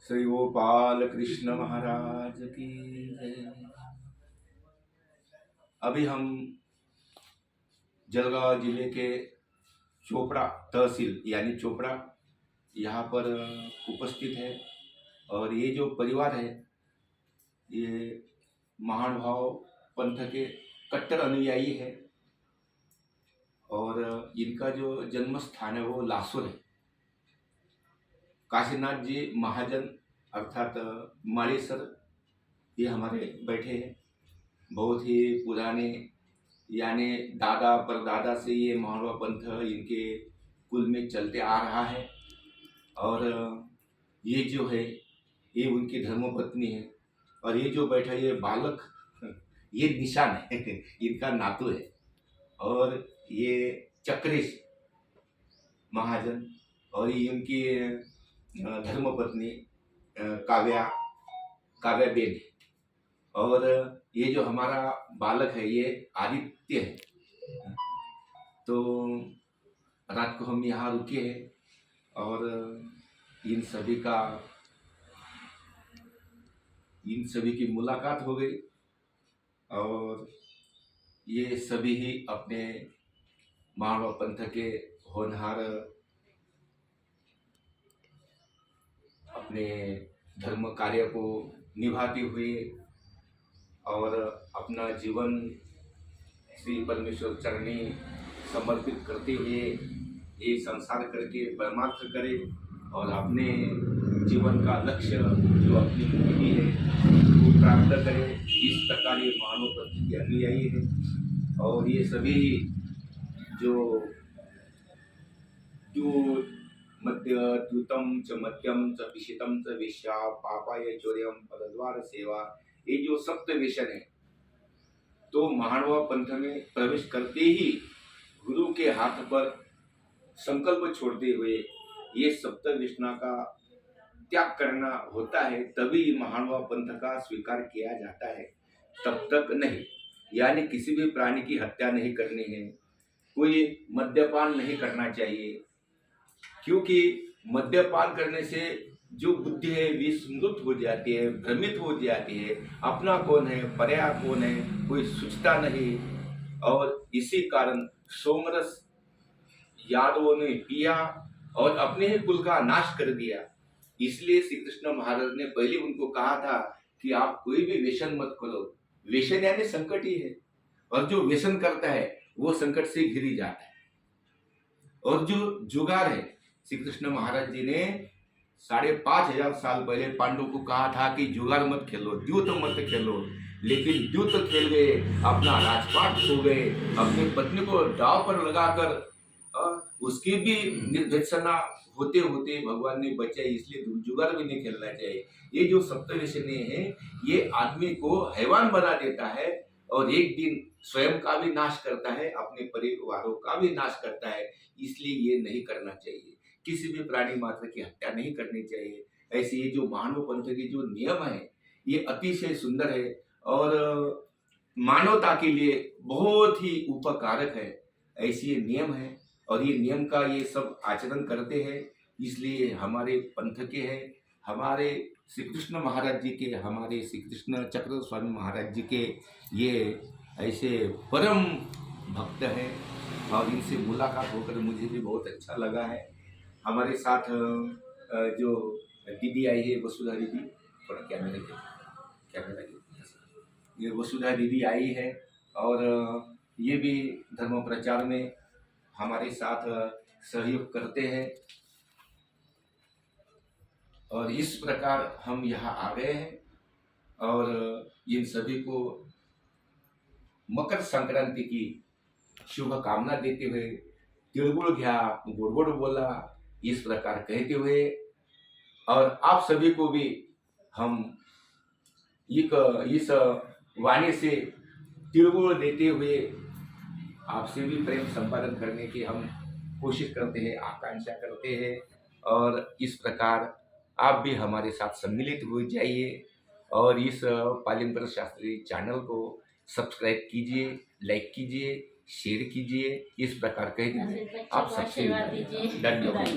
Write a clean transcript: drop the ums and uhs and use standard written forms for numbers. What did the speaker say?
श्री गोपाल कृष्ण महाराज की जय। अभी हम जलगांव जिले के चोपड़ा तहसील यानी चोपड़ा यहाँ पर उपस्थित है। और ये जो परिवार है ये महानुभाव पंथ के कट्टर अनुयायी है। और इनका जो जन्म स्थान है वो लासुर है। काशीनाथ जी महाजन अर्थात मालेसर ये हमारे बैठे हैं। बहुत ही पुराने यानी दादा परदादा से ये महानुभाव पंथ इनके कुल में चलते आ रहा है। और ये जो है ये उनकी धर्मपत्नी है। और ये जो बैठा ये बालक ये निशान है इनका नातू है। और ये चक्रेश महाजन और ये इनकी धर्मपत्नी काव्याबेन है। और ये जो हमारा बालक है ये आदित्य है। तो रात को हम यहाँ रुके हैं और इन सभी की मुलाकात हो गई। और ये सभी ही अपने महानुभाव पंथ के होनहार अपने धर्म कार्य को निभाते हुए और अपना जीवन श्री परमेश्वर चरणी समर्पित करते हुए ये संसार करके परमार्थ करे और अपने जीवन का लक्ष्य जो अपनी मुक्ति है वो प्राप्त करे। इस प्रकार ये महानुभाव पंथ के अनुयायी है। और ये सभी जो द्यूतम च मध्यम च पिशितम च वेश्या पापाय चौर्यम पदद्वार सेवा ये जो सप्त व्यसन है तो महानुभाव पंथ में प्रवेश करते ही गुरु के हाथ पर संकल्प छोड़ते हुए ये सप्त व्यसना का त्याग करना होता है। तभी महानुभाव पंथ का स्वीकार किया जाता है, तब तक नहीं। यानी किसी भी प्राणी की हत्या नहीं करनी है, कोई मद्यपान नहीं करना चाहिए, क्योंकि मद्यपान करने से जो बुद्धि है विस्मृत हो जाती है, भ्रमित हो जाती है। अपना कौन है पर्या कौन है कोई सोचता नहीं। और इसी कारण सोमरस यादवों ने पिया और अपने ही कुल का नाश कर दिया। इसलिए श्री कृष्ण महाराज ने पहले उनको कहा था कि आप कोई भी व्यसन मत करो। व्यसन यानी संकट ही है और जो व्यसन करता है वो संकट से घिरी जाता है। और जो जुगार है श्री कृष्ण महाराज जी ने 5,500 साल पहले पांडव को कहा था कि जुगार मत खेलो, द्यूत मत खेलो। लेकिन द्यूत खेल गए, अपना राजपाट खो गए, अपनी पत्नी को दांव पर लगाकर उसकी भी निर्देशना होते होते भगवान ने बचाई। इसलिए जुगार भी नहीं खेलना चाहिए। ये जो सप्तव्यसनी है ये आदमी को हैवान बना देता है और एक दिन स्वयं का भी नाश करता है, अपने परिवारों का भी नाश करता है। इसलिए ये नहीं करना चाहिए। किसी भी प्राणी मात्र की हत्या नहीं करनी चाहिए। ऐसे ये जो मानव पंथ के जो नियम है ये अतिशय सुंदर है और मानवता के लिए बहुत ही उपकारक है। ऐसे ये नियम है और ये नियम का ये सब आचरण करते हैं। इसलिए हमारे पंथ के हैं, हमारे श्री कृष्ण महाराज जी के, हमारे श्री कृष्ण चक्र स्वामी महाराज जी के ये ऐसे परम भक्त हैं। और इनसे मुलाकात होकर मुझे भी बहुत अच्छा लगा है। हमारे साथ जो दीदी आई है वसुधा दीदी, थोड़ा कैमरा ये वसुधा दीदी आई है और ये भी धर्म प्रचार में हमारे साथ सहयोग करते हैं। और इस प्रकार हम यहाँ आ गए हैं और इन सभी को मकर संक्रांति की शुभकामना देते हुए तिळगुळ घ्या गोड गोड बोला इस प्रकार कहते हुए और आप सभी को भी हम इस वाणी से तिळगुळ देते हुए आपसे भी प्रेम संपादन करने की हम कोशिश करते हैं, आकांक्षा करते हैं। और इस प्रकार आप भी हमारे साथ सम्मिलित हो जाइए और इस पालिंपर शास्त्री चैनल को सब्सक्राइब कीजिए, लाइक कीजिए, शेयर कीजिए। इस प्रकार कहते हैं आप सबसे धन्यवाद।